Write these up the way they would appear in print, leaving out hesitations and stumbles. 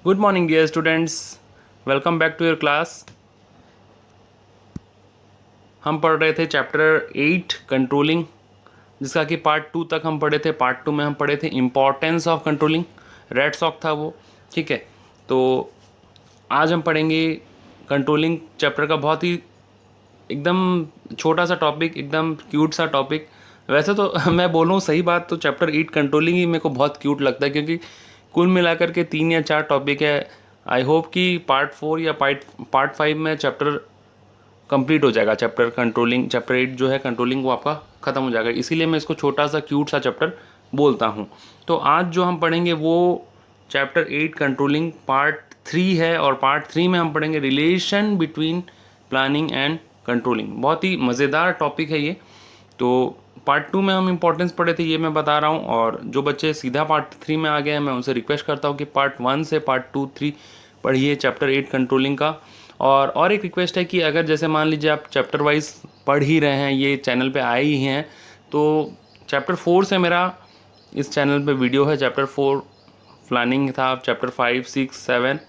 Good morning dear students, welcome back to your class. हम पढ़ रहे थे चैप्टर 8 कंट्रोलिंग, जिसका कि पार्ट 2 तक हम पढ़े थे। पार्ट 2 में हम पढ़े थे importance of controlling, red sock था वो। ठीक है, तो आज हम पढ़ेंगे कंट्रोलिंग चैप्टर का बहुत ही एकदम छोटा सा टॉपिक, एकदम क्यूट सा टॉपिक। वैसे तो मैं बोलूँ सही बात तो चैप्टर 8 कंट्रोलिंग ही मेरे को बहुत क्यूट लगता है, क्योंकि कुल मिलाकर के 3 या 4 टॉपिक है। आई होप कि पार्ट 4 या पार्ट 5 में चैप्टर कंप्लीट हो जाएगा। चैप्टर कंट्रोलिंग, चैप्टर 8 जो है कंट्रोलिंग, वो आपका ख़त्म हो जाएगा। इसीलिए मैं इसको छोटा सा क्यूट सा चैप्टर बोलता हूँ। तो आज जो हम पढ़ेंगे वो चैप्टर 8 कंट्रोलिंग पार्ट 3 है, और पार्ट 3 में हम पढ़ेंगे relation between planning and controlling. बहुत ही मज़ेदार टॉपिक है ये। तो पार्ट 2 में हम इंपॉर्टेंस पढ़े थे, ये मैं बता रहा हूँ। और जो बच्चे सीधा पार्ट 3 में आ गए हैं, मैं उनसे रिक्वेस्ट करता हूँ कि पार्ट 1 से पार्ट 2 3 पढ़िए चैप्टर 8 कंट्रोलिंग का। और एक रिक्वेस्ट है कि अगर जैसे मान लीजिए आप चैप्टर वाइज पढ़ ही रहे हैं, ये चैनल पे आए ही हैं, तो चैप्टर 4 से मेरा इस चैनल पे वीडियो है। चैप्टर 4 प्लानिंग था, चैप्टर 5 6 7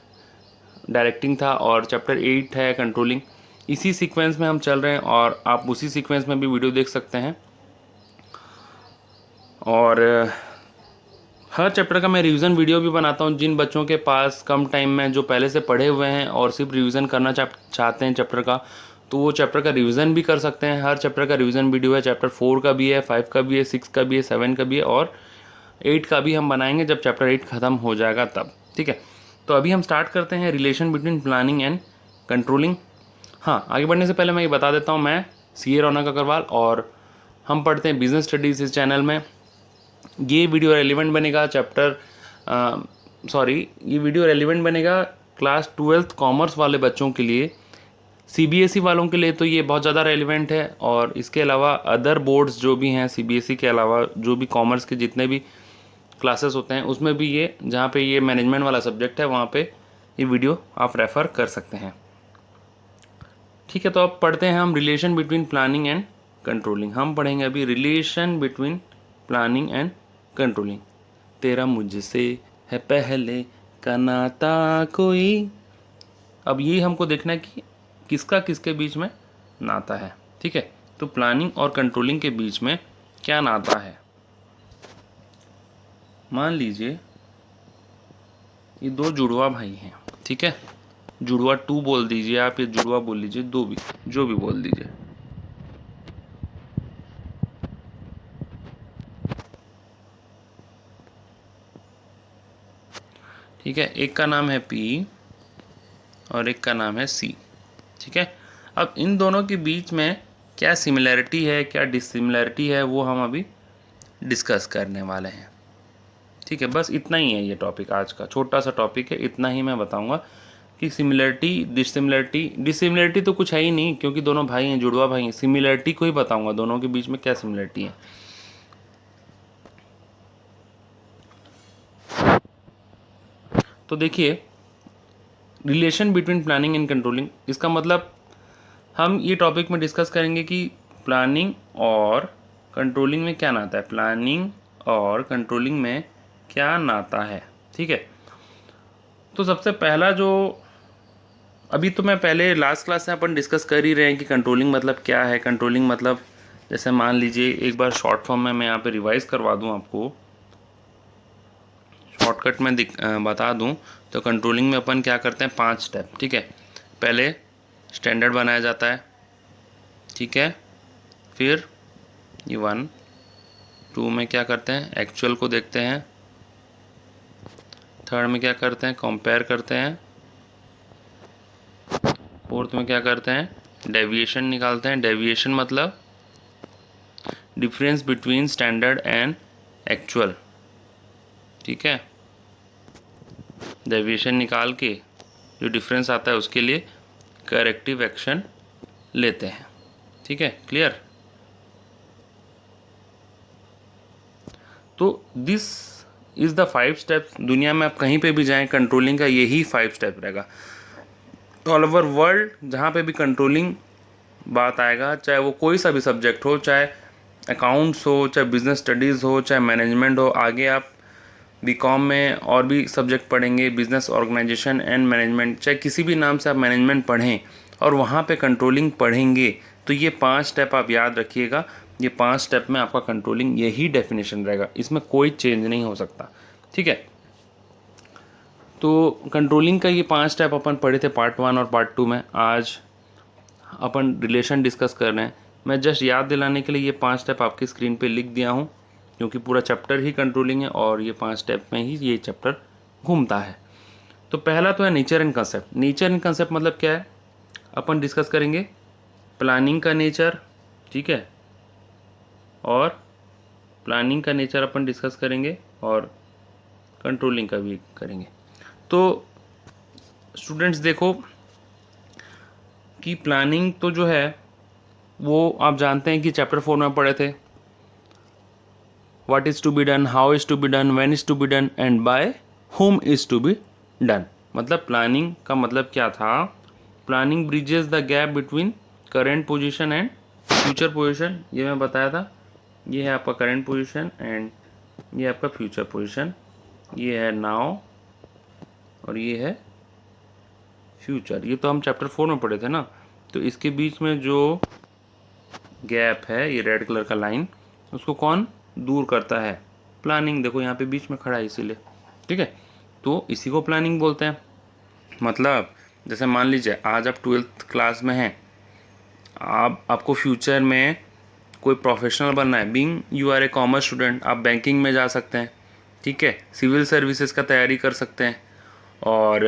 डायरेक्टिंग था, और चैप्टर 8 है कंट्रोलिंग। इसी सीक्वेंस में हम चल रहे हैं, और आप उसी सीक्वेंस में भी वीडियो देख सकते हैं। और हर चैप्टर का मैं रिवीजन वीडियो भी बनाता हूँ। जिन बच्चों के पास कम टाइम में, जो पहले से पढ़े हुए हैं और सिर्फ रिवीजन करना चाहते हैं चैप्टर का, तो वो चैप्टर का रिवीजन भी कर सकते हैं। हर चैप्टर का रिवीजन वीडियो है। चैप्टर 4 का भी है, 5 का भी है, 6 का भी है, 7 का भी है, और 8 का भी हम बनाएंगे जब चैप्टर 8 ख़त्म हो जाएगा तब। ठीक है, तो अभी हम स्टार्ट करते हैं relation between planning and controlling. हाँ, आगे बढ़ने से पहले मैं ये बता देता हूँ, मैं CA रौनक अग्रवाल, और हम पढ़ते हैं बिजनेस स्टडीज़ इस चैनल में। ये वीडियो रेलिवेंट बनेगा ये वीडियो रेलिवेंट बनेगा क्लास 12th कॉमर्स वाले बच्चों के लिए। CBSE वालों के लिए तो ये बहुत ज़्यादा रेलिवेंट है, और इसके अलावा अदर बोर्ड्स जो भी हैं CBSE के अलावा, जो भी कॉमर्स के जितने भी क्लासेस होते हैं, उसमें भी ये, जहाँ पे ये मैनेजमेंट वाला सब्जेक्ट है, वहाँ पे ये वीडियो आप रेफ़र कर सकते हैं। ठीक है, तो अब पढ़ते हैं हम relation between planning and controlling. हम पढ़ेंगे अभी relation between planning and controlling. तेरा मुझसे है पहले का नाता कोई। अब ये हमको देखना है कि किसका किसके बीच में नाता है। ठीक है, तो प्लानिंग और कंट्रोलिंग के बीच में क्या नाता है। मान लीजिए ये दो जुड़वा भाई हैं। ठीक है, जुड़वा 2 बोल दीजिए आप, या जुड़वा बोल लीजिए, दो भी, जो भी बोल दीजिए। ठीक है, एक का नाम है P और एक का नाम है C। ठीक है, अब इन दोनों के बीच में क्या सिमिलैरिटी है, क्या डिसिमिलैरिटी है, वो हम अभी डिस्कस करने वाले हैं। ठीक है, बस इतना ही है ये टॉपिक, आज का छोटा सा टॉपिक है। इतना ही मैं बताऊंगा कि सिमिलैरिटी, डिसिमिलैरिटी तो कुछ है ही नहीं, क्योंकि दोनों भाई हैं, जुड़वा भाई हैं। सिमिलैरिटी को ही बताऊंगा, दोनों के बीच में क्या सिमिलैरिटी है। तो देखिए, relation between planning and controlling, इसका मतलब हम ये टॉपिक में डिस्कस करेंगे कि प्लानिंग और कंट्रोलिंग में क्या नाता है, प्लानिंग और कंट्रोलिंग में क्या नाता है। ठीक है, तो सबसे पहला जो, अभी तो मैं पहले लास्ट क्लास से अपन डिस्कस कर ही रहे हैं कि कंट्रोलिंग मतलब क्या है। कंट्रोलिंग मतलब, जैसे मान लीजिए एक बार शॉर्ट फॉर्म में मैं यहाँ पे रिवाइज करवा दूँ आपको, शॉर्टकट में बता दूँ, तो कंट्रोलिंग में अपन क्या करते हैं, 5 स्टेप। ठीक है, पहले स्टैंडर्ड बनाया जाता है। ठीक है, फिर ये 1 2 में क्या करते हैं, एक्चुअल को देखते हैं। थर्ड में क्या करते हैं, कंपेयर करते हैं। फोर्थ में क्या करते हैं, डेविएशन निकालते हैं। डेविएशन मतलब difference between standard and actual. ठीक है, डेविएशन निकाल के जो डिफरेंस आता है उसके लिए करेक्टिव एक्शन लेते हैं। ठीक है, क्लियर। तो दिस इज़ द 5 स्टेप्स। दुनिया में आप कहीं पे भी जाएं, कंट्रोलिंग का यही 5 स्टेप रहेगा। ऑल ओवर वर्ल्ड जहाँ पे भी कंट्रोलिंग बात आएगा, चाहे वो कोई सा भी सब्जेक्ट हो, चाहे अकाउंट्स हो, चाहे बिजनेस स्टडीज़ हो, चाहे मैनेजमेंट हो, आगे आप बीकॉम में और भी सब्जेक्ट पढ़ेंगे, बिजनेस ऑर्गेनाइजेशन एंड मैनेजमेंट, चाहे किसी भी नाम से आप मैनेजमेंट पढ़ें और वहाँ पे कंट्रोलिंग पढ़ेंगे तो ये 5 स्टेप आप याद रखिएगा। ये 5 स्टेप में आपका कंट्रोलिंग यही डेफिनेशन रहेगा, इसमें कोई चेंज नहीं हो सकता, ठीक है। तो कंट्रोलिंग का ये 5 स्टेप अपन पढ़े थे पार्ट 1 और पार्ट 2 में। आज अपन रिलेशन डिस्कस कर रहे हैं। मैं जस्ट याद दिलाने के लिए ये 5 स्टेप आपकी स्क्रीन पे लिख दिया हूँ, क्योंकि पूरा चैप्टर ही कंट्रोलिंग है और ये 5 स्टेप में ही ये चैप्टर घूमता है। तो पहला तो है nature and concept. Nature and concept मतलब क्या है, अपन डिस्कस करेंगे प्लानिंग का नेचर, ठीक है, और प्लानिंग का नेचर अपन डिस्कस करेंगे और कंट्रोलिंग का भी करेंगे। तो स्टूडेंट्स देखो कि प्लानिंग तो जो है वो आप जानते हैं कि चैप्टर 4 में पढ़े थे, what is to be done, how is to be done, when is to be done and by whom is to be done. मतलब प्लानिंग का मतलब क्या था, planning bridges the gap between current position and future position. ये मैं बताया था, ये है आपका करेंट पोजीशन एंड ये आपका फ्यूचर पोजीशन, ये है नाउ और ये है फ्यूचर। ये तो हम चैप्टर 4 में पढ़े थे ना। तो इसके बीच में जो गैप है, ये रेड कलर का लाइन, उसको कौन दूर करता है, प्लानिंग। देखो यहाँ पे बीच में खड़ा है इसीलिए, ठीक है। तो इसी को प्लानिंग बोलते हैं। मतलब जैसे मान लीजिए आज आप 12th क्लास में हैं, आपको फ्यूचर में कोई प्रोफेशनल बनना है, being you are a commerce student, आप बैंकिंग में जा सकते हैं, ठीक है, सिविल सर्विसेज का तैयारी कर सकते हैं और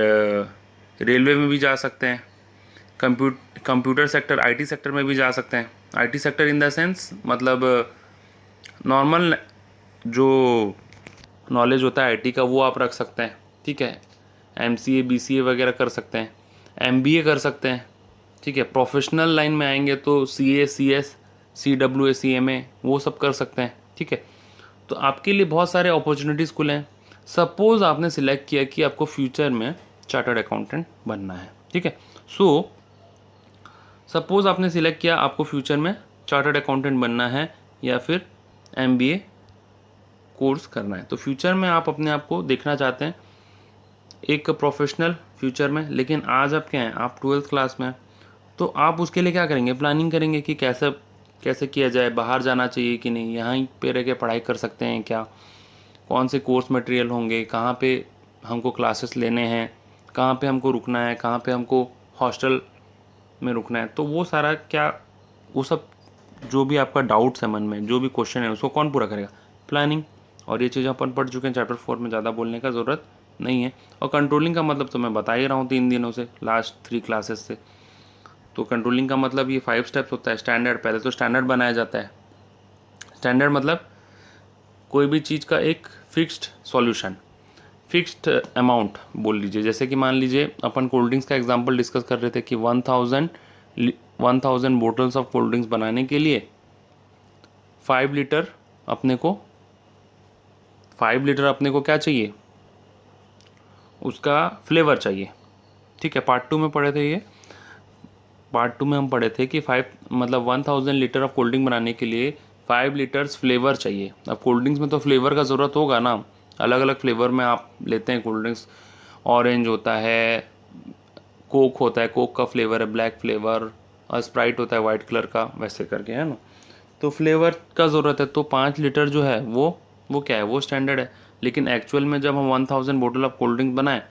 रेलवे में भी जा सकते हैं, कंप्यूटर सेक्टर, आईटी सेक्टर में भी जा सकते हैं। IT sector in the sense मतलब नॉर्मल जो नॉलेज होता है आईटी का वो आप रख सकते हैं, ठीक है। एमसीए बीसीए वगैरह कर सकते हैं, एमबीए कर सकते हैं, ठीक है। प्रोफेशनल लाइन में आएंगे तो सीए सीएस सीडब्ल्यूए सीएमए वो सब कर सकते हैं, ठीक है। तो आपके लिए बहुत सारे अपॉर्चुनिटीज़ खुले हैं। सपोज़ आपने सिलेक्ट किया कि आपको फ्यूचर में चार्टर्ड अकाउंटेंट बनना है, ठीक है। सो सपोज़ आपने सिलेक्ट किया आपको फ्यूचर में चार्टर्ड अकाउंटेंट बनना है या फिर एमबीए कोर्स करना है। तो फ्यूचर में आप अपने आप को देखना चाहते हैं एक प्रोफेशनल फ्यूचर में, लेकिन आज आप क्या हैं, आप 12th क्लास में हैं। तो आप उसके लिए क्या करेंगे, प्लानिंग करेंगे कि कैसे किया जाए, बाहर जाना चाहिए कि नहीं, यहाँ पे रह के पढ़ाई कर सकते हैं क्या, कौन से कोर्स मटेरियल होंगे, कहाँ पे हमको क्लासेस लेने हैं, कहाँ पे हमको रुकना है, कहाँ पे हमको हॉस्टल में रुकना है। तो वो सारा क्या, वो सब जो भी आपका डाउट्स है मन में, जो भी क्वेश्चन है, उसको कौन पूरा करेगा, प्लानिंग। और ये चीज़ अपन पढ़ चुके हैं चैप्टर 4 में, ज़्यादा बोलने का ज़रूरत नहीं है। और कंट्रोलिंग का मतलब तो मैं बता ही रहा हूँ 3 दिनों से, लास्ट 3 क्लासेस से। तो कंट्रोलिंग का मतलब ये 5 स्टेप्स होता है। स्टैंडर्ड, पहले तो स्टैंडर्ड बनाया जाता है। स्टैंडर्ड मतलब कोई भी चीज़ का एक फिक्स्ड सॉल्यूशन, फिक्स्ड अमाउंट बोल लीजिए। जैसे कि मान लीजिए अपन कोल्ड ड्रिंक्स का एग्जांपल डिस्कस कर रहे थे कि 1000 बोटल्स ऑफ कोल्ड ड्रिंक्स बनाने के लिए 5 लीटर अपने को क्या चाहिए, उसका फ्लेवर चाहिए, ठीक है। पार्ट 2 में पढ़े थे ये, पार्ट 2 में हम पढ़े थे कि 1000 लीटर ऑफ कोल्ड ड्रिंक बनाने के लिए 5 लीटर्स फ्लेवर चाहिए। अब कोल्ड ड्रिंक्स में तो फ्लेवर का ज़रूरत होगा ना, अलग अलग फ्लेवर में आप लेते हैं कोल्ड ड्रिंक्स। ऑरेंज होता है, कोक होता है, कोक का फ्लेवर है ब्लैक फ्लेवर, और स्प्राइट होता है वाइट कलर का, वैसे करके, है ना। तो फ्लेवर का ज़रूरत है। तो 5 लीटर जो है वो क्या है, वो स्टैंडर्ड है। लेकिन एक्चुअल में जब हम 1000 बोतल ऑफ कोल्ड ड्रिंक बनाए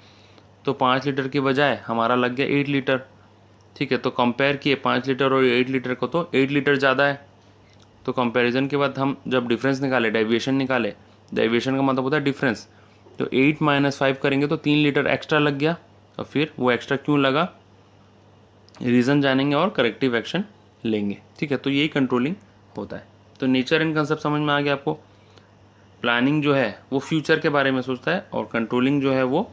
तो 5 लीटर की बजाय हमारा लग गया 8 लीटर, ठीक है। तो कंपेयर किए 5 लीटर और 8 लीटर को, तो 8 लीटर ज़्यादा है। तो कंपैरिजन के बाद हम जब डिफरेंस निकाले, डेविएशन निकाले, डेविएशन का मतलब होता है डिफरेंस, तो 8 - 5 करेंगे तो 3 लीटर एक्स्ट्रा लग गया। और फिर वो एक्स्ट्रा क्यों लगा, रीज़न जानेंगे और करेक्टिव एक्शन लेंगे, ठीक है। तो यही कंट्रोलिंग होता है। तो नेचर एंड कंसेप्ट समझ में आ गया आपको। प्लानिंग जो है वो फ्यूचर के बारे में सोचता है और कंट्रोलिंग जो है वो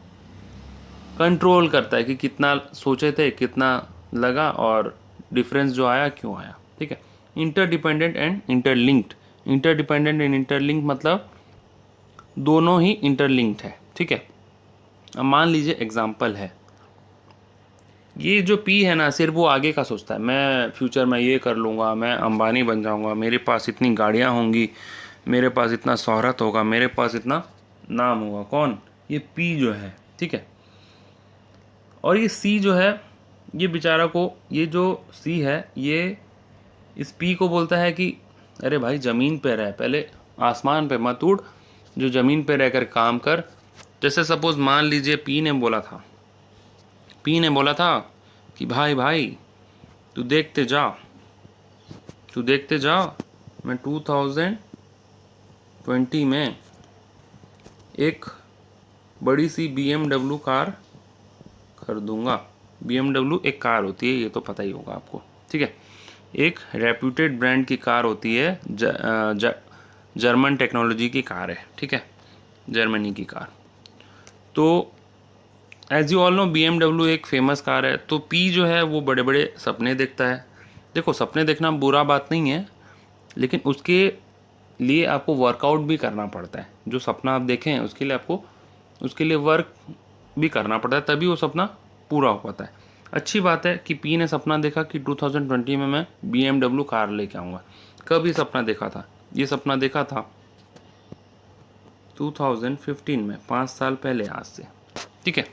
कंट्रोल करता है कि कितना सोचे थे, कितना लगा और डिफरेंस जो आया क्यों आया, ठीक है। Interdependent and interlinked, interdependent and interlinked मतलब दोनों ही इंटरलिंक्ड है, ठीक है। अब मान लीजिए एग्जांपल है, ये जो पी है ना, सिर्फ वो आगे का सोचता है, मैं फ्यूचर में ये कर लूँगा, मैं अंबानी बन जाऊँगा, मेरे पास इतनी गाड़ियाँ होंगी, मेरे पास इतना शोहरत होगा, मेरे पास इतना नाम होगा। कौन? ये पी जो है, ठीक है। और ये सी जो है, ये बेचारा को, ये जो सी है ये इस पी को बोलता है कि अरे भाई ज़मीन पे रह, पहले आसमान पे मत उड़, जो ज़मीन पे रहकर काम कर। जैसे सपोज मान लीजिए पी ने बोला था कि भाई भाई तू देखते जा, मैं 2020 में एक बड़ी सी BMW कार खरीदूंगा। BMW एक कार होती है, ये तो पता ही होगा आपको, ठीक है। एक रेप्यूटेड ब्रांड की कार होती है, जर्मन टेक्नोलॉजी की कार है, ठीक है, जर्मनी की कार। तो as you all know BMW एक फेमस कार है। तो पी जो है वो बड़े बड़े सपने देखता है। देखो सपने देखना बुरा बात नहीं है, लेकिन उसके लिए आपको वर्कआउट भी करना पड़ता है। जो सपना आप देखें उसके लिए आपको उसके लिए वर्क भी करना पड़ता है, तभी वो सपना पूरा हो पाता है। अच्छी बात है कि पी ने सपना देखा कि 2020 में मैं BMW कार लेके आऊँगा। कब ये सपना देखा था? ये सपना देखा था 2015 में, 5 साल पहले आज से, ठीक है।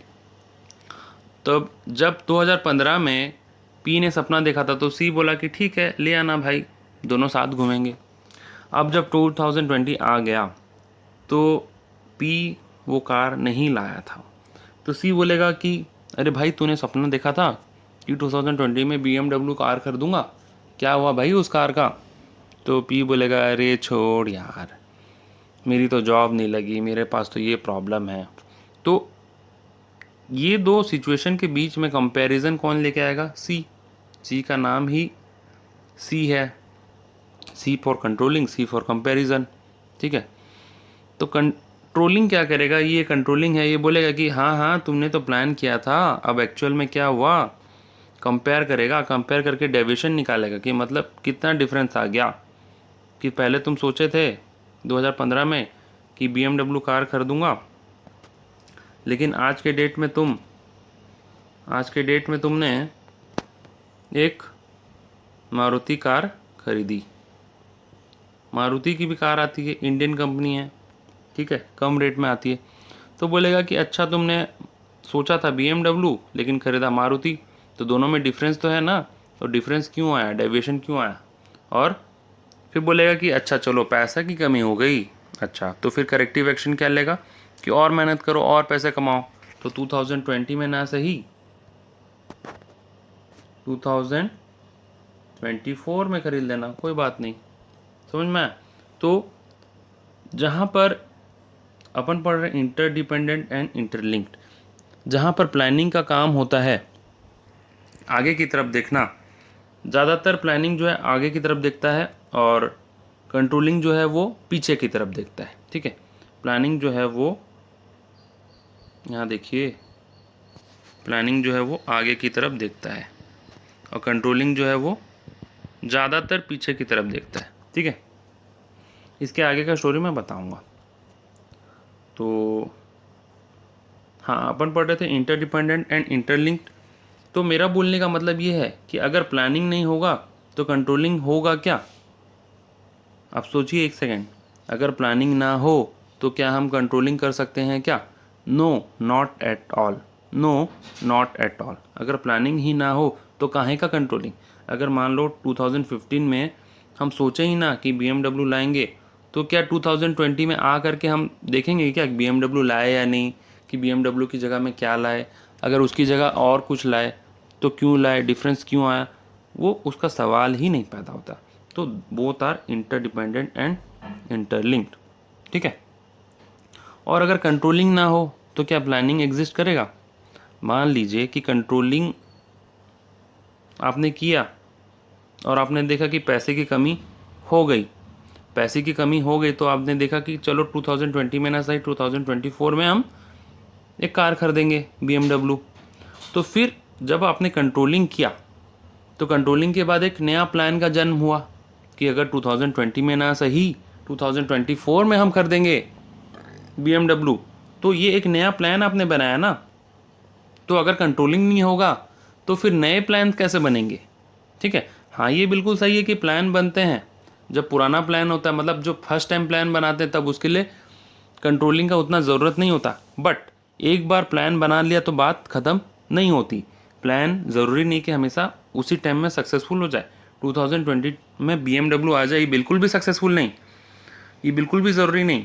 तब जब 2015 में पी ने सपना देखा था तो सी बोला कि ठीक है ले आना भाई, दोनों साथ घूमेंगे। अब जब 2020 आ गया तो पी वो कार नहीं लाया था, तो सी बोलेगा कि अरे भाई तूने सपना देखा था कि 2020 में BMW कार खरीदूंगा, क्या हुआ भाई उस कार का? तो पी बोलेगा अरे छोड़ यार, मेरी तो जॉब नहीं लगी, मेरे पास तो ये प्रॉब्लम है। तो ये दो सिचुएशन के बीच में कंपैरिजन कौन लेके आएगा? सी का नाम ही सी है, C for controlling, C for comparison, ठीक है। तो कंट्रोलिंग क्या करेगा? ये कंट्रोलिंग है, ये बोलेगा कि हाँ हाँ तुमने तो प्लान किया था, अब एक्चुअल में क्या हुआ, कंपेयर करेगा, कंपेयर करके डेविएशन निकालेगा कि मतलब कितना डिफरेंस आ गया, कि पहले तुम सोचे थे 2015 में कि BMW कार खरीदूंगा, लेकिन आज के डेट में तुमने एक मारुति कार खरीदी। मारुति की भी कार आती है, इंडियन कंपनी है, ठीक है, कम रेट में आती है। तो बोलेगा कि अच्छा तुमने सोचा था BMW लेकिन खरीदा मारुति, तो दोनों में डिफरेंस तो है ना, तो डिफरेंस क्यों आया, डेविएशन क्यों आया? और फिर बोलेगा कि अच्छा चलो पैसा की कमी हो गई, अच्छा तो फिर करेक्टिव एक्शन क्या लेगा कि और मेहनत करो और पैसे कमाओ। तो 2020 में ना सही 2024 में खरीद लेना, कोई बात नहीं, समझ में आया? तो जहाँ पर अपन पढ़ रहे इंटरडिपेंडेंट एंड इंटरलिंक्ड, जहाँ पर प्लानिंग का काम होता है आगे की तरफ देखना, ज़्यादातर प्लानिंग जो है आगे की तरफ देखता है और कंट्रोलिंग जो है वो पीछे की तरफ देखता है, ठीक है। प्लानिंग जो है वो, यहाँ देखिए, प्लानिंग जो है वो आगे की तरफ देखता है और कंट्रोलिंग जो है वो ज़्यादातर पीछे की तरफ देखता है, ठीक है। इसके आगे का स्टोरी मैं बताऊंगा। तो हाँ, अपन पढ़ रहे थे इंटरडिपेंडेंट एंड इंटरलिंक्ड। तो मेरा बोलने का मतलब ये है कि अगर प्लानिंग नहीं होगा तो कंट्रोलिंग होगा क्या? आप सोचिए एक सेकेंड, अगर प्लानिंग ना हो तो क्या हम कंट्रोलिंग कर सकते हैं क्या? No, not at all, no not at all. अगर प्लानिंग ही ना हो तो काहे का कंट्रोलिंग? अगर मान लो 2015 में हम सोचे ही ना कि BMW लाएंगे, तो क्या 2020 में आ करके हम देखेंगे क्या BMW लाए या नहीं, कि BMW की जगह में क्या लाए, अगर उसकी जगह और कुछ लाए तो क्यों लाए, डिफरेंस क्यों आया, वो उसका सवाल ही नहीं पैदा होता। तो both are interdependent and interlinked, ठीक है। और अगर कंट्रोलिंग ना हो तो क्या प्लानिंग एग्जिस्ट करेगा? मान लीजिए कि कंट्रोलिंग आपने किया और आपने देखा कि पैसे की कमी हो गई, तो आपने देखा कि चलो 2020 में ना सही 2024 में हम एक कार खरीदेंगे BMW। तो फिर जब आपने कंट्रोलिंग किया तो कंट्रोलिंग के बाद एक नया प्लान का जन्म हुआ कि अगर 2020 में ना सही 2024 में हम खरीदेंगे BMW। तो ये एक नया प्लान आपने बनाया ना। तो अगर कंट्रोलिंग नहीं होगा तो फिर नए प्लान कैसे बनेंगे, ठीक है। हाँ, ये बिल्कुल सही है कि प्लान बनते हैं जब पुराना प्लान होता है, मतलब जो फर्स्ट टाइम प्लान बनाते हैं तब उसके लिए कंट्रोलिंग का उतना ज़रूरत नहीं होता, बट एक बार प्लान बना लिया तो बात ख़त्म नहीं होती। प्लान ज़रूरी नहीं कि हमेशा उसी टाइम में सक्सेसफुल हो जाए। 2020 में BMW आ जाए, ये बिल्कुल भी सक्सेसफुल नहीं, ये बिल्कुल भी ज़रूरी नहीं।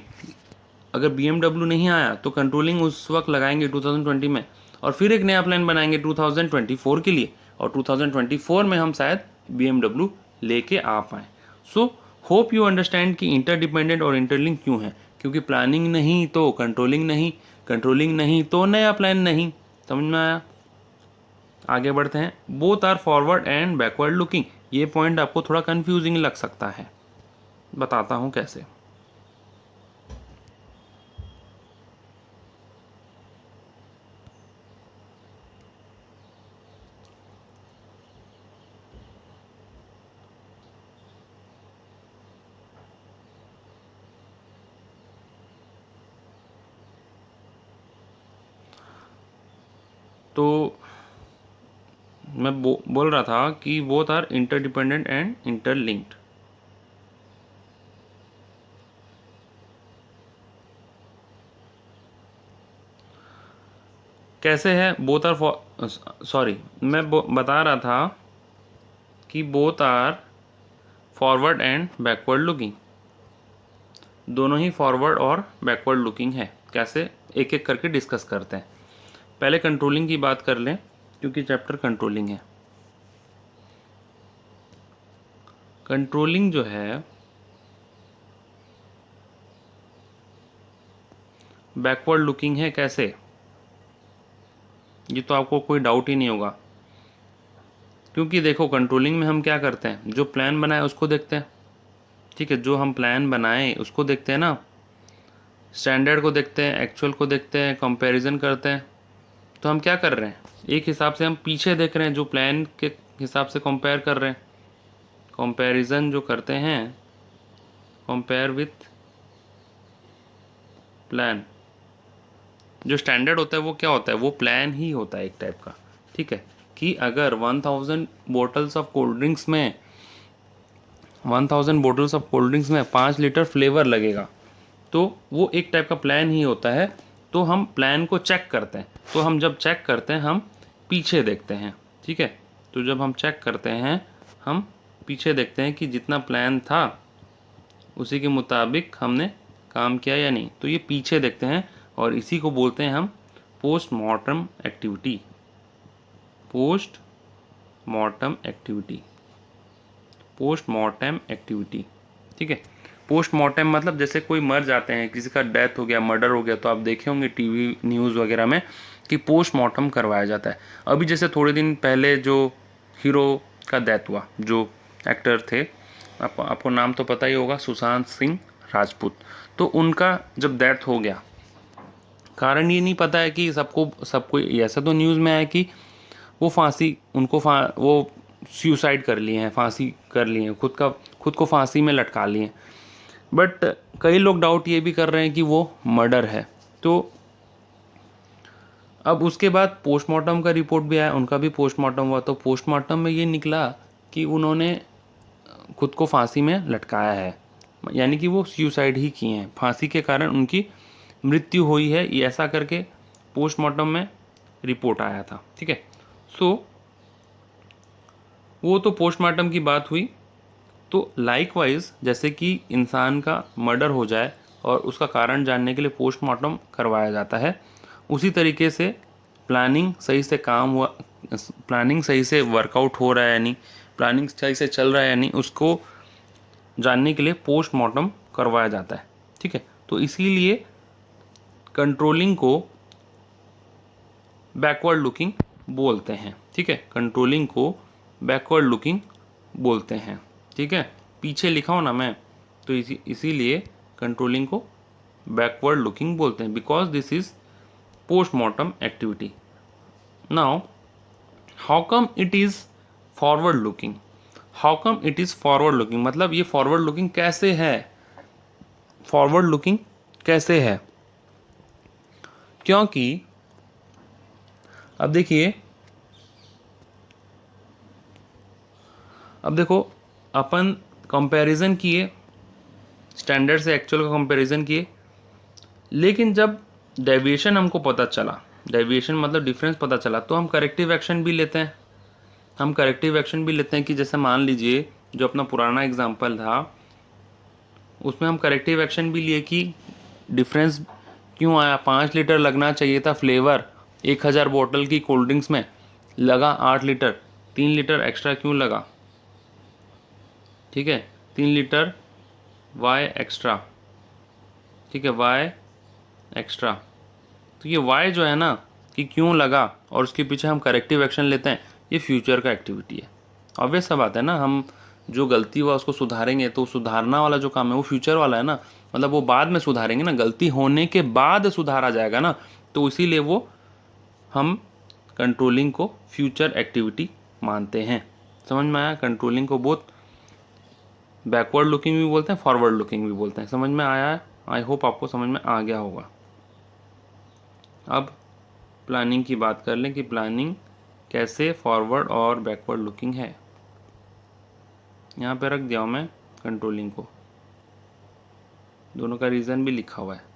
अगर BMW नहीं आया तो कंट्रोलिंग उस वक्त लगाएंगे 2020 में, और फिर एक नया प्लान बनाएंगे 2024 के लिए, और 2024 में हम शायद BMW लेके आ पाएँ। सो होप यू अंडरस्टैंड कि इंटरडिपेंडेंट और इंटरलिंक क्यों है, क्योंकि प्लानिंग नहीं तो कंट्रोलिंग नहीं, कंट्रोलिंग नहीं तो नया प्लान नहीं। समझ में आया? आगे बढ़ते हैं। Both are forward and backward looking. ये पॉइंट आपको थोड़ा कंफ्यूजिंग लग सकता है, बताता हूँ कैसे। तो मैं बोल रहा था कि both are interdependent and interlinked. कैसे है? बोथ आर सॉरी, मैं बता रहा था कि both are forward and backward looking. दोनों ही फॉरवर्ड और बैकवर्ड लुकिंग है। कैसे? एक एक करके डिस्कस करते हैं। पहले कंट्रोलिंग की बात कर लें, क्योंकि चैप्टर कंट्रोलिंग है। कंट्रोलिंग जो है बैकवर्ड लुकिंग है। कैसे? ये तो आपको कोई डाउट ही नहीं होगा, क्योंकि देखो कंट्रोलिंग में हम क्या करते हैं, जो प्लान बनाए उसको देखते हैं। ठीक है, जो हम प्लान बनाए उसको देखते हैं ना, स्टैंडर्ड को देखते हैं, एक्चुअल को देखते हैं, कंपैरिजन करते हैं। तो हम क्या कर रहे हैं, एक हिसाब से हम पीछे देख रहे हैं, जो प्लान के हिसाब से कंपेयर कर रहे हैं। कंपैरिजन जो करते हैं, कंपेयर विथ प्लान। जो स्टैंडर्ड होता है वो क्या होता है, वो प्लान ही होता है एक टाइप का। ठीक है, कि अगर 1000 बॉटल्स ऑफ कोल्ड ड्रिंक्स में 1000 बॉटल्स ऑफ कोल्ड ड्रिंक्स में 5 लीटर फ्लेवर लगेगा, तो वो एक टाइप का प्लान ही होता है। तो हम प्लान को चेक करते हैं। तो हम जब चेक करते हैं हम पीछे देखते हैं। ठीक है, तो जब हम चेक करते हैं हम पीछे देखते हैं कि जितना प्लान था उसी के मुताबिक हमने काम किया या नहीं। तो ये पीछे देखते हैं, और इसी को बोलते हैं हम postmortem activity. Postmortem activity, postmortem activity. ठीक है, पोस्टमार्टम मतलब जैसे कोई मर जाते हैं, किसी का डेथ हो गया, मर्डर हो गया, तो आप देखे होंगे टीवी न्यूज़ वगैरह में कि पोस्टमार्टम करवाया जाता है। अभी जैसे थोड़े दिन पहले जो हीरो का डेथ हुआ, जो एक्टर थे, आपको नाम तो पता ही होगा, सुशांत सिंह राजपूत। तो उनका जब डेथ हो गया, कारण ये नहीं पता है कि सबको ऐसा तो न्यूज़ में आया कि वो वो सुसाइड कर लिए हैं, फांसी कर लिए हैं, खुद को फांसी में लटका लिए हैं। बट कई लोग डाउट ये भी कर रहे हैं कि वो मर्डर है। तो अब उसके बाद पोस्टमार्टम का रिपोर्ट भी आया, उनका भी पोस्टमार्टम हुआ। तो पोस्टमार्टम में ये निकला कि उन्होंने खुद को फांसी में लटकाया है, यानी कि वो सुसाइड ही किए हैं, फांसी के कारण उनकी मृत्यु हुई है, ये ऐसा करके पोस्टमार्टम में रिपोर्ट आया था। ठीक है, सो वो तो पोस्टमार्टम की बात हुई। तो लाइकवाइज जैसे कि इंसान का मर्डर हो जाए और उसका कारण जानने के लिए पोस्टमार्टम करवाया जाता है, उसी तरीके से प्लानिंग सही से काम हुआ, प्लानिंग सही से वर्कआउट हो रहा है या नहीं, प्लानिंग सही से चल रहा है या नहीं, उसको जानने के लिए पोस्टमार्टम करवाया जाता है। ठीक है, तो इसीलिए कंट्रोलिंग को बैकवर्ड लुकिंग बोलते हैं। ठीक है, कंट्रोलिंग को बैकवर्ड लुकिंग बोलते हैं। ठीक है, पीछे लिखा हो ना मैं, तो इसीलिए कंट्रोलिंग को बैकवर्ड लुकिंग बोलते हैं, because this is postmortem activity. Now how come it is forward looking? How come it is forward looking मतलब ये फॉरवर्ड लुकिंग कैसे है? फॉरवर्ड लुकिंग कैसे है? क्योंकि अब देखिए, अब देखो, अपन कंपैरिजन किए, स्टैंडर्ड से एक्चुअल का कंपैरिजन किए, लेकिन जब डेविएशन हमको पता चला, डेविएशन मतलब डिफरेंस पता चला, तो हम करेक्टिव एक्शन भी लेते हैं। हम करेक्टिव एक्शन भी लेते हैं कि जैसे मान लीजिए जो अपना पुराना एग्जाम्पल था उसमें हम करेक्टिव एक्शन भी लिए कि डिफरेंस क्यों आया। 5 लीटर लगना चाहिए था फ्लेवर 1000 बोतल की कोल्ड ड्रिंक्स में, लगा 8 लीटर, 3 लीटर एक्स्ट्रा क्यों लगा। ठीक है, 3 लीटर वाई एक्स्ट्रा, ठीक है, वाई एक्स्ट्रा। तो ये वाई जो है ना कि क्यों लगा और उसके पीछे हम करेक्टिव एक्शन लेते हैं, ये फ्यूचर का एक्टिविटी है। ऑब्वियस सा बात है ना, हम जो गलती हुआ उसको सुधारेंगे, तो सुधारना वाला जो काम है वो फ्यूचर वाला है ना, मतलब वो बाद में सुधारेंगे ना, गलती होने के बाद सुधारा जाएगा ना, तो इसीलिए वो हम कंट्रोलिंग को फ्यूचर एक्टिविटी मानते हैं। समझ में आया? कंट्रोलिंग को बहुत बैकवर्ड लुकिंग भी बोलते हैं, फॉरवर्ड लुकिंग भी बोलते हैं। समझ में आया है? आई होप आपको समझ में आ गया होगा। अब प्लानिंग की बात कर लें कि प्लानिंग कैसे फॉरवर्ड और बैकवर्ड लुकिंग है। यहाँ पे रख दिया हूँ मैं कंट्रोलिंग को, दोनों का रीज़न भी लिखा हुआ है।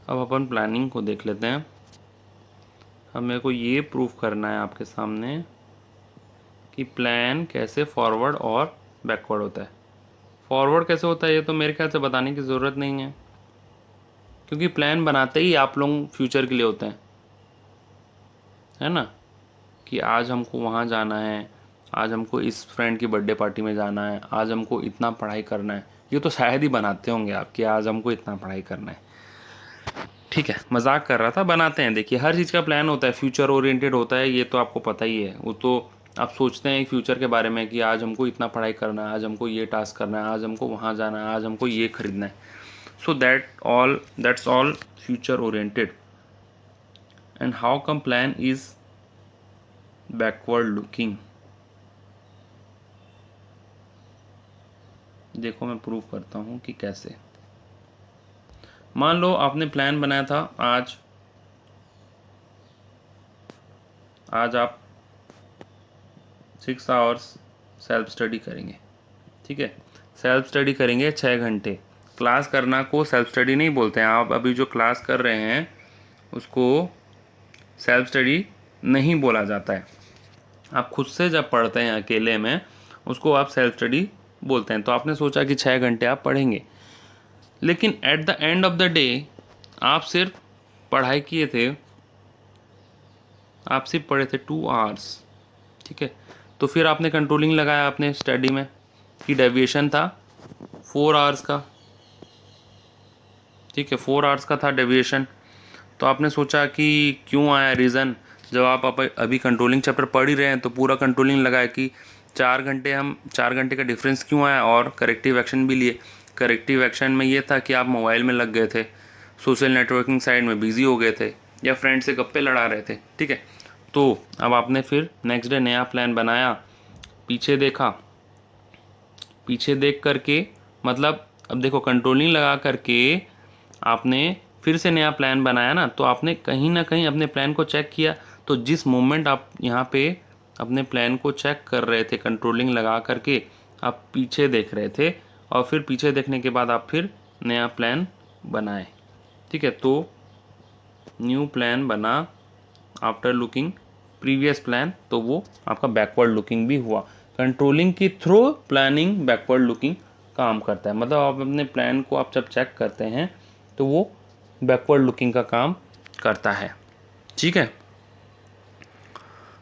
अब अपन प्लानिंग को देख लेते हैं। अब मेरे को ये प्रूफ करना है आपके सामने कि प्लान कैसे फॉरवर्ड और बैकवर्ड होता है। फॉरवर्ड कैसे होता है ये तो मेरे ख्याल से बताने की ज़रूरत नहीं है, क्योंकि प्लान बनाते ही आप लोग फ्यूचर के लिए होते हैं, है ना, कि आज हमको वहाँ जाना है, आज हमको इस फ्रेंड की बर्थडे पार्टी में जाना है, आज हमको इतना पढ़ाई करना है। ये तो शायद ही बनाते होंगे आप कि आज हमको इतना पढ़ाई करना है। ठीक है, मजाक कर रहा था, बनाते हैं। देखिए हर चीज़ का प्लान होता है, फ्यूचर ओरिएंटेड होता है, ये तो आपको पता ही है। वो तो आप सोचते हैं फ्यूचर के बारे में कि आज हमको इतना पढ़ाई करना है, आज हमको ये टास्क करना है, आज हमको वहाँ जाना है, आज हमको ये खरीदना है। So that's all future oriented. And how come plan is backward looking. देखो मैं प्रूव करता हूँ कि कैसे। मान लो आपने प्लान बनाया था आज आप 6 आवर्स सेल्फ स्टडी करेंगे। ठीक है, सेल्फ स्टडी करेंगे 6 घंटे। क्लास करना को सेल्फ स्टडी नहीं बोलते हैं। आप अभी जो क्लास कर रहे हैं उसको सेल्फ स्टडी नहीं बोला जाता है। आप खुद से जब पढ़ते हैं अकेले में, उसको आप सेल्फ स्टडी बोलते हैं। तो आपने सोचा कि 6 घंटे आप पढ़ेंगे, लेकिन at the end of the day आप सिर्फ पढ़ाई किए थे, आप सिर्फ पढ़े थे 2 आवर्स। ठीक है, तो फिर आपने कंट्रोलिंग लगाया अपने स्टडी में कि डेविएशन था 4 आवर्स का। ठीक है, 4 आवर्स का था डेविएशन। तो आपने सोचा कि क्यों आया रीज़न। जब आप अभी कंट्रोलिंग चैप्टर पढ़ ही रहे हैं तो पूरा कंट्रोलिंग लगाया कि 4 घंटे का डिफरेंस क्यों आया, और करेक्टिव एक्शन भी लिए। करेक्टिव एक्शन में ये था कि आप मोबाइल में लग गए थे, सोशल नेटवर्किंग साइट में बिजी हो गए थे, या फ्रेंड से गप्पे लड़ा रहे थे। ठीक है, तो अब आपने फिर नेक्स्ट डे नया प्लान बनाया, पीछे देखा, पीछे देख करके, मतलब अब देखो कंट्रोलिंग लगा करके आपने फिर से नया प्लान बनाया ना, तो आपने कहीं ना कहीं अपने प्लान को चेक किया। तो जिस मोमेंट आप यहाँ पे अपने प्लान को चेक कर रहे थे कंट्रोलिंग लगा करके, आप पीछे देख रहे थे, और फिर पीछे देखने के बाद आप फिर नया प्लान बनाए। ठीक है, तो न्यू प्लान बना आफ्टर लुकिंग प्रीवियस प्लान, तो वो आपका बैकवर्ड लुकिंग भी हुआ। कंट्रोलिंग की थ्रू प्लानिंग बैकवर्ड लुकिंग काम करता है। मतलब आप अपने प्लान को आप जब चेक करते हैं तो वो बैकवर्ड लुकिंग का काम करता है। ठीक है,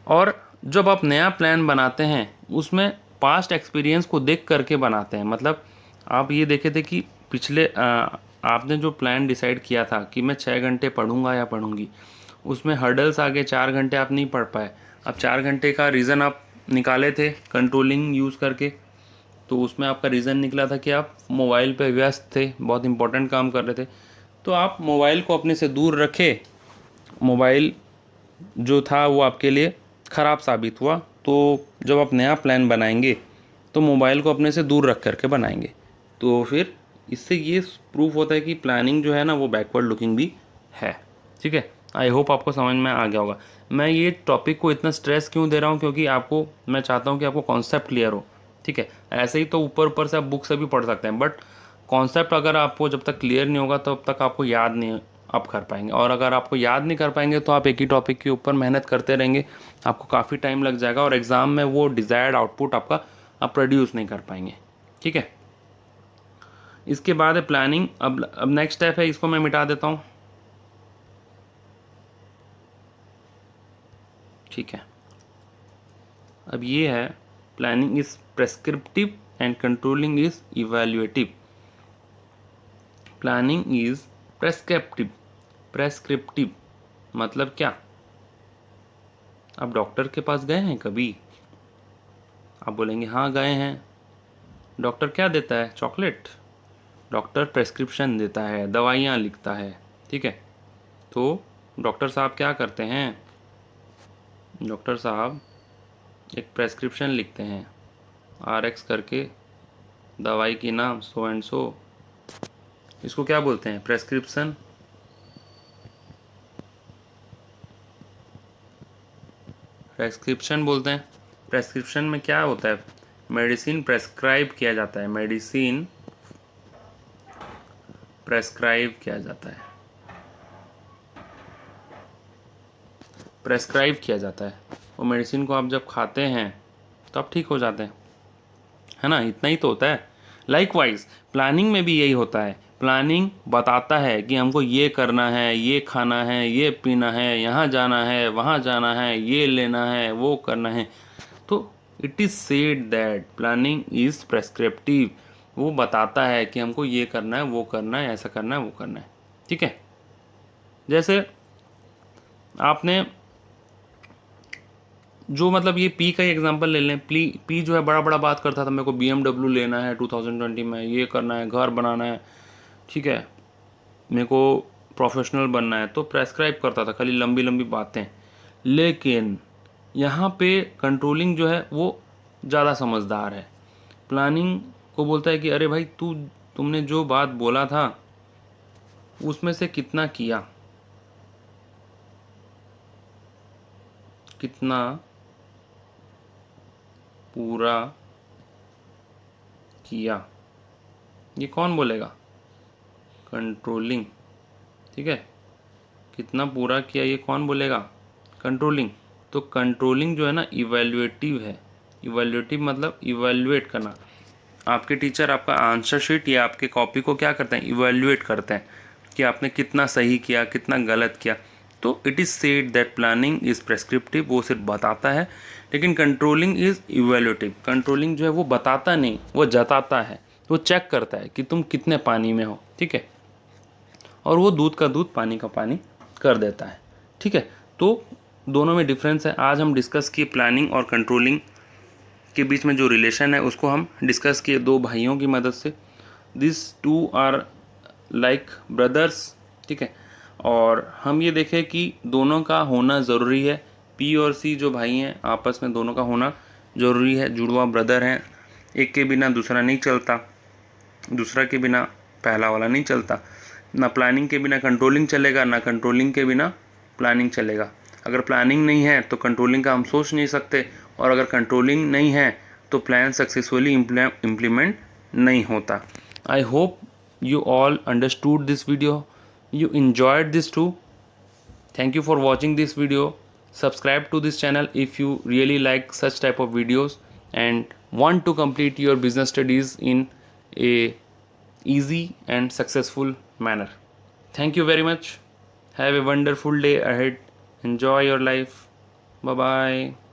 और जब आप नया प्लान बनाते हैं उसमें पास्ट एक्सपीरियंस को देख करके बनाते हैं। मतलब आप ये देखे थे कि पिछले आपने जो प्लान डिसाइड किया था कि मैं 6 घंटे पढ़ूंगा या पढ़ूंगी, उसमें हर्डल्स आगे 4 घंटे आप नहीं पढ़ पाए। अब 4 घंटे का रीज़न आप निकाले थे कंट्रोलिंग यूज़ करके, तो उसमें आपका रीज़न निकला था कि आप मोबाइल पे व्यस्त थे, बहुत इंपॉर्टेंट काम कर रहे थे, तो आप मोबाइल को अपने से दूर रखे। मोबाइल जो था वो आपके लिए ख़राब साबित हुआ, तो जब आप नया प्लान बनाएंगे तो मोबाइल को अपने से दूर रख करके बनाएंगे। तो फिर इससे ये प्रूफ होता है कि प्लानिंग जो है ना वो बैकवर्ड लुकिंग भी है। ठीक है, आई होप आपको समझ में आ गया होगा। मैं ये टॉपिक को इतना स्ट्रेस क्यों दे रहा हूँ, क्योंकि आपको, मैं चाहता हूँ कि आपको कॉन्सेप्ट क्लियर हो। ठीक है, ऐसे ही तो ऊपर ऊपर से आप बुक से भी पढ़ सकते हैं, बट कॉन्सेप्ट अगर आपको जब तक क्लियर नहीं होगा तब तक आपको याद नहीं आप कर पाएंगे, और अगर आपको याद नहीं कर पाएंगे तो आप एक ही टॉपिक के ऊपर मेहनत करते रहेंगे, आपको काफ़ी टाइम लग जाएगा और एग्ज़ाम में वो डिज़ायर्ड आउटपुट आपका आप प्रोड्यूस नहीं कर पाएंगे। ठीक है, इसके बाद है प्लानिंग। अब नेक्स्ट स्टेप है, इसको मैं मिटा देता हूँ। ठीक है, अब ये है planning is prescriptive and controlling is evaluative. Planning is prescriptive. Prescriptive मतलब क्या? आप डॉक्टर के पास गए हैं कभी? आप बोलेंगे हाँ गए हैं। डॉक्टर क्या देता है? चॉकलेट। डॉक्टर प्रेस्क्रिप्शन देता है, दवाइयाँ लिखता है। ठीक है, तो डॉक्टर साहब क्या करते हैं? डॉक्टर साहब एक प्रेस्क्रिप्शन लिखते हैं, RX करके दवाई की नाम सो एंड सो। इसको क्या बोलते हैं? प्रेस्क्रिप्शन। प्रेस्क्रिप्शन बोलते हैं। प्रेस्क्रिप्शन में क्या होता है? मेडिसिन प्रेस्क्राइब किया जाता है। मेडिसिन प्रेस्क्राइब किया जाता है। प्रेस्क्राइब किया जाता है। वो मेडिसिन को आप जब खाते हैं तो आप ठीक हो जाते हैं, है ना? इतना ही तो होता है। लाइकवाइज प्लानिंग में भी यही होता है। प्लानिंग बताता है कि हमको ये करना है, ये खाना है, ये पीना है, यहाँ जाना है, वहाँ जाना है, ये लेना है, वो करना है। तो it is said that planning is prescriptive. वो बताता है कि हमको ये करना है, वो करना है, ऐसा करना है, वो करना है। ठीक है, जैसे आपने जो मतलब ये पी का ही एग्जांपल ले लें। पी जो है बड़ा बड़ा बात करता था, मेरे को BMW लेना है 2020 में, ये करना है, घर बनाना है, ठीक है, मेरे को प्रोफेशनल बनना है, तो प्रेस्क्राइब करता था खाली लंबी लंबी बातें। लेकिन यहाँ पे कंट्रोलिंग जो है वो ज़्यादा समझदार है। प्लानिंग को बोलता है कि अरे भाई तुमने जो बात बोला था उसमें से कितना किया, कितना पूरा किया, ये कौन बोलेगा? कंट्रोलिंग। ठीक है, कितना पूरा किया ये कौन बोलेगा? कंट्रोलिंग। तो कंट्रोलिंग जो है ना इवैल्यूएटिव है। इवैल्यूएटिव मतलब इवैल्यूएट करना। आपके टीचर आपका आंसर शीट या आपके कॉपी को क्या करते हैं? इवैल्यूएट करते हैं कि आपने कितना सही किया, कितना गलत किया। तो it is said that planning is prescriptive, वो सिर्फ बताता है, लेकिन कंट्रोलिंग इज़ इवैल्यूएटिव। कंट्रोलिंग जो है वो बताता नहीं, वो जताता है, वो चेक करता है कि तुम कितने पानी में हो। ठीक है, और वो दूध का दूध पानी का पानी कर देता है। ठीक है, तो दोनों में डिफरेंस है। आज हम डिस्कस किए प्लानिंग और कंट्रोलिंग के बीच में जो रिलेशन है उसको हम डिस्कस किए दो भाइयों की मदद से। This two are like brothers. ठीक है, और हम ये देखें कि दोनों का होना ज़रूरी है। पी और सी जो भाई हैं आपस में दोनों का होना ज़रूरी है, जुड़वा ब्रदर हैं। एक के बिना दूसरा नहीं चलता, दूसरा के बिना पहला वाला नहीं चलता। ना प्लानिंग के बिना कंट्रोलिंग चलेगा, ना कंट्रोलिंग के बिना प्लानिंग चलेगा। अगर प्लानिंग नहीं है तो कंट्रोलिंग का हम सोच नहीं सकते, और अगर कंट्रोलिंग नहीं है तो प्लान सक्सेसफुली इम्प्लीमेंट नहीं होता। I hope you all understood this video, you enjoyed this too. Thank you for watching this video. Subscribe to this channel if you really like such type of videos and want to complete your business studies in a easy and successful manner. Thank you very much. Have a wonderful day ahead. Enjoy your life. Bye bye.